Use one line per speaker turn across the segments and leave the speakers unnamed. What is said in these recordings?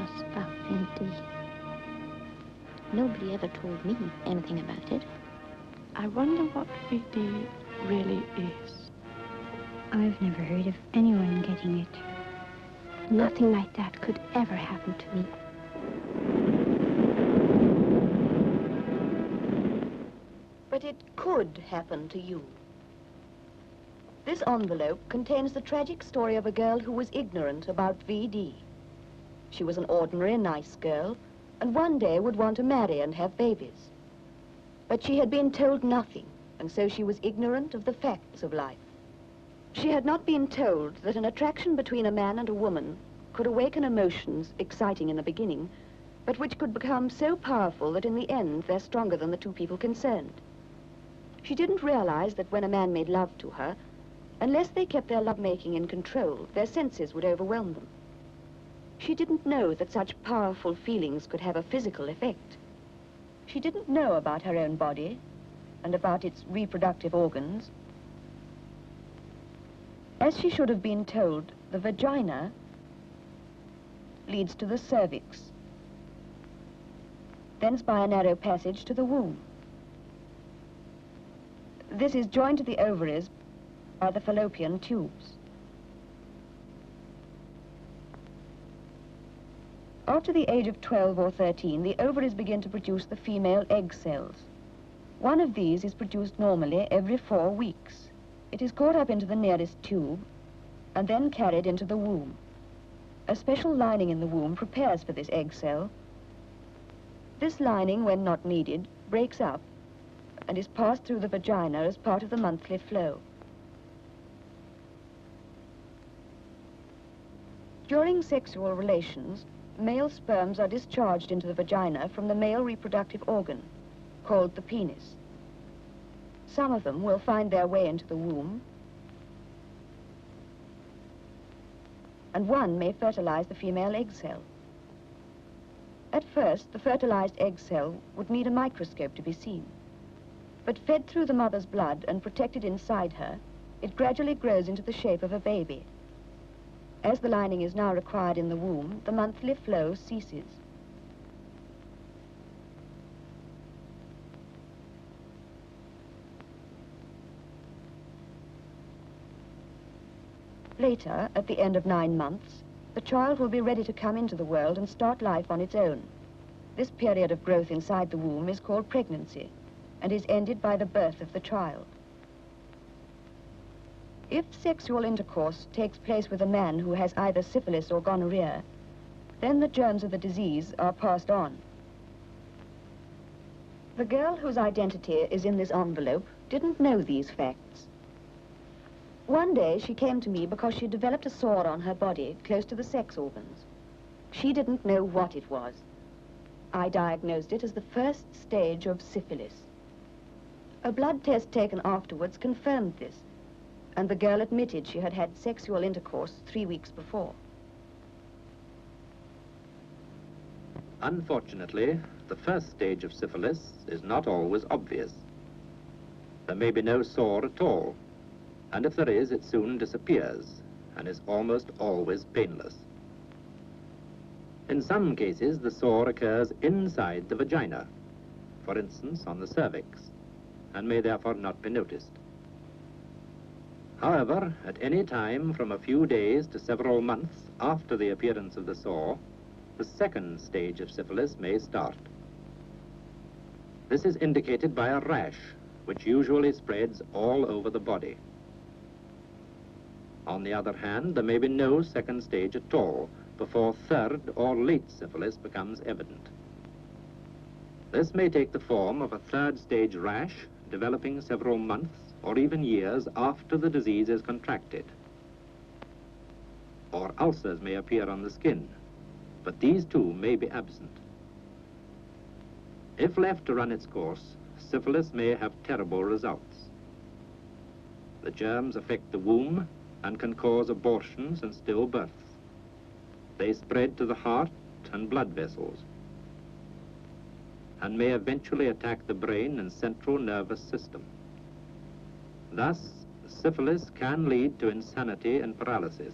was up indeed. Nobody ever told me anything about it.
I wonder what VD really is.
I've never heard of anyone getting it. Nothing like that could ever happen to me.
But it could happen to you. This envelope contains the tragic story of a girl who was ignorant about VD. She was an ordinary, nice girl, and one day would want to marry and have babies. But she had been told nothing, and so she was ignorant of the facts of life. She had not been told that an attraction between a man and a woman could awaken emotions exciting in the beginning, but which could become so powerful that in the end they're stronger than the two people concerned. She didn't realize that when a man made love to her, unless they kept their lovemaking in control, their senses would overwhelm them. She didn't know that such powerful feelings could have a physical effect. She didn't know about her own body and about its reproductive organs. As she should have been told, the vagina leads to the cervix, thence by a narrow passage to the womb. This is joined to the ovaries by the fallopian tubes. After the age of 12 or 13, the ovaries begin to produce the female egg cells. One of these is produced normally every 4 weeks. It is caught up into the nearest tube and then carried into the womb. A special lining in the womb prepares for this egg cell. This lining, when not needed, breaks up and is passed through the vagina as part of the monthly flow. During sexual relations, male sperms are discharged into the vagina from the male reproductive organ, called the penis. Some of them will find their way into the womb, and one may fertilize the female egg cell. At first, the fertilized egg cell would need a microscope to be seen. But fed through the mother's blood and protected inside her, it gradually grows into the shape of a baby. As the lining is now required in the womb, the monthly flow ceases. Later, at the end of 9 months, the child will be ready to come into the world and start life on its own. This period of growth inside the womb is called pregnancy, and is ended by the birth of the child. If sexual intercourse takes place with a man who has either syphilis or gonorrhea, then the germs of the disease are passed on. The girl whose identity is in this envelope didn't know these facts. One day she came to me because she developed a sore on her body close to the sex organs. She didn't know what it was. I diagnosed it as the first stage of syphilis. A blood test taken afterwards confirmed this, and the girl admitted she had had sexual intercourse 3 weeks before.
Unfortunately, the first stage of syphilis is not always obvious. There may be no sore at all, and if there is, it soon disappears and is almost always painless. In some cases, the sore occurs inside the vagina, for instance on the cervix, and may therefore not be noticed. However, at any time from a few days to several months after the appearance of the sore, the second stage of syphilis may start. This is indicated by a rash, which usually spreads all over the body. On the other hand, there may be no second stage at all before third or late syphilis becomes evident. This may take the form of a third stage rash developing several months or even years after the disease is contracted. Or ulcers may appear on the skin, but these too may be absent. If left to run its course, syphilis may have terrible results. The germs affect the womb and can cause abortions and stillbirths. They spread to the heart and blood vessels, and may eventually attack the brain and central nervous system. Thus, syphilis can lead to insanity and paralysis.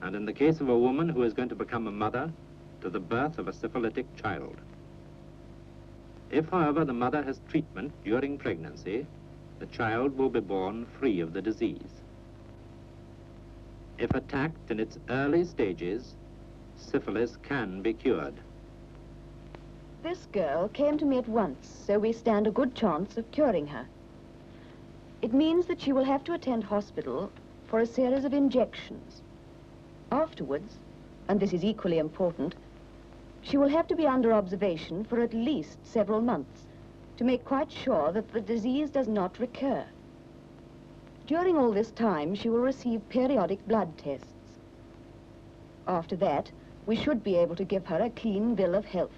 and in the case of a woman who is going to become a mother, to the birth of a syphilitic child. If, however, the mother has treatment during pregnancy, the child will be born free of the disease. If attacked in its early stages, syphilis can be cured.
This girl came to me at once, so we stand a good chance of curing her. It means that she will have to attend hospital for a series of injections. Afterwards, and this is equally important, she will have to be under observation for at least several months to make quite sure that the disease does not recur. During all this time, she will receive periodic blood tests. After that, we should be able to give her a clean bill of health.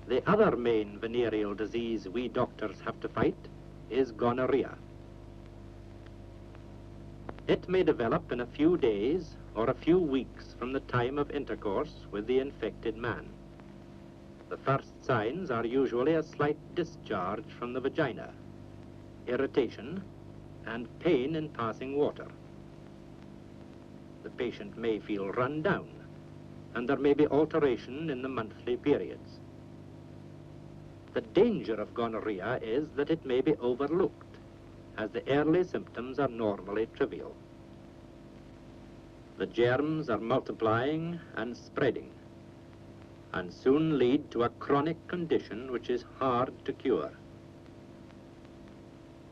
The other main venereal disease we doctors have to fight is gonorrhea. It may develop in a few days or a few weeks from the time of intercourse with the infected man. The first signs are usually a slight discharge from the vagina, irritation, and pain in passing water. The patient may feel run down, and there may be alteration in the monthly periods. The danger of gonorrhea is that it may be overlooked, as the early symptoms are normally trivial. The germs are multiplying and spreading, and soon lead to a chronic condition which is hard to cure.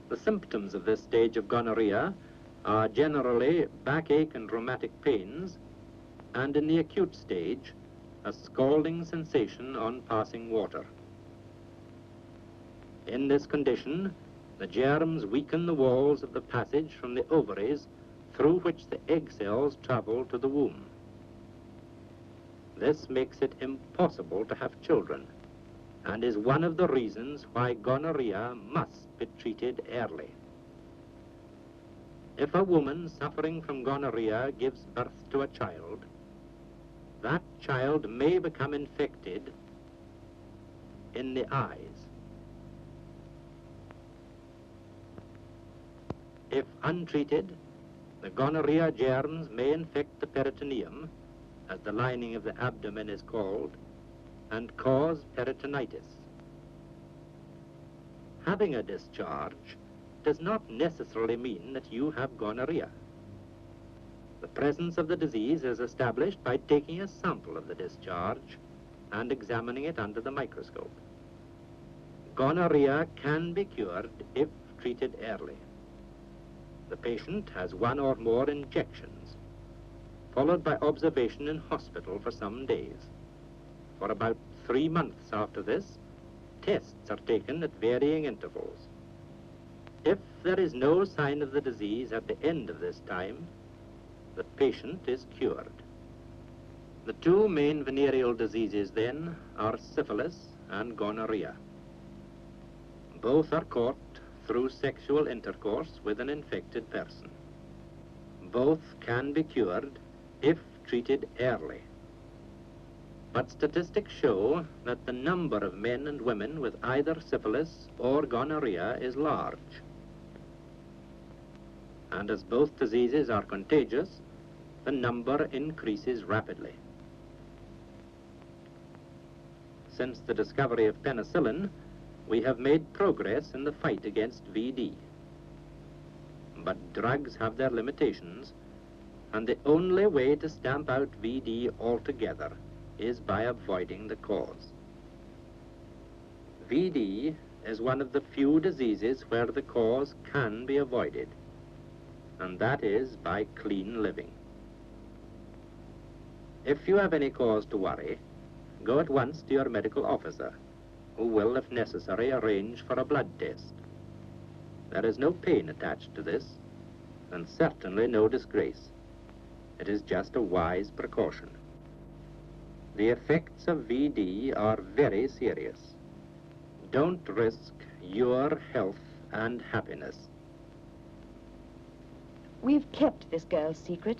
The symptoms of this stage of gonorrhea are generally backache and rheumatic pains, and in the acute stage, a scalding sensation on passing water. In this condition, the germs weaken the walls of the passage from the ovaries through which the egg cells travel to the womb. This makes it impossible to have children, and is one of the reasons why gonorrhea must be treated early. If a woman suffering from gonorrhea gives birth to a child, that child may become infected in the eyes. If untreated, the gonorrhea germs may infect the peritoneum, as the lining of the abdomen is called, and cause peritonitis. Having a discharge does not necessarily mean that you have gonorrhea. The presence of the disease is established by taking a sample of the discharge and examining it under the microscope. Gonorrhea can be cured if treated early. The patient has one or more injections, followed by observation in hospital for some days. For about 3 months after this, tests are taken at varying intervals. If there is no sign of the disease at the end of this time, the patient is cured. The two main venereal diseases, then, are syphilis and gonorrhea. Both are caught through sexual intercourse with an infected person. Both can be cured if treated early. But statistics show that the number of men and women with either syphilis or gonorrhea is large. And as both diseases are contagious, the number increases rapidly. Since the discovery of penicillin, we have made progress in the fight against VD. But drugs have their limitations, and the only way to stamp out VD altogether is by avoiding the cause. VD is one of the few diseases where the cause can be avoided, and that is by clean living. If you have any cause to worry, go at once to your medical officer, who will, if necessary, arrange for a blood test. There is no pain attached to this, and certainly no disgrace. It is just a wise precaution. The effects of VD are very serious. Don't risk your health and happiness.
We've kept this girl's secret,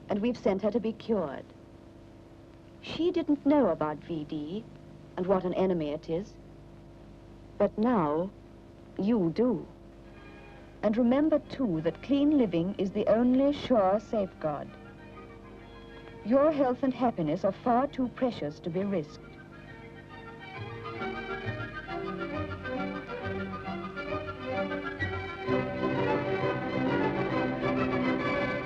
and we've sent her to be cured. She didn't know about VD and what an enemy it is. But now, you do. And remember, too, that clean living is the only sure safeguard. Your health and happiness are far too precious to be risked.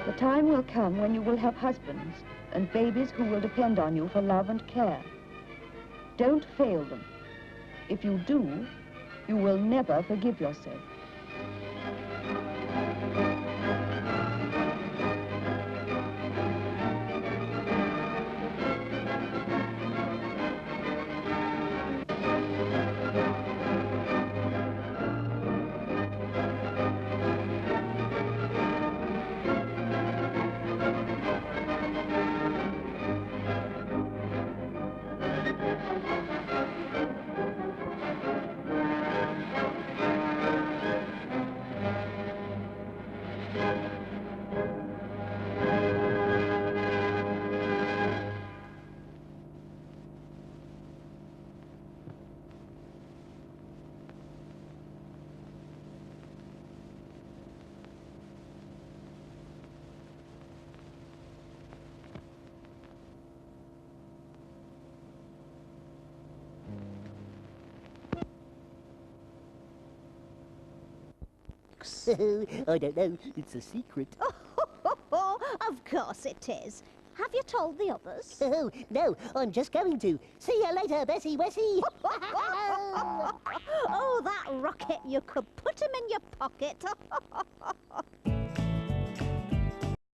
The time will come when you will have husbands and babies who will depend on you for love and care. Don't fail them. If you do, you will never forgive yourself.
I don't know. It's a secret.
Of course it is. Have you told the others?
Oh, no, I'm just going to. See you later, Bessie Wessie.
Oh, that rocket, you could put him in your pocket.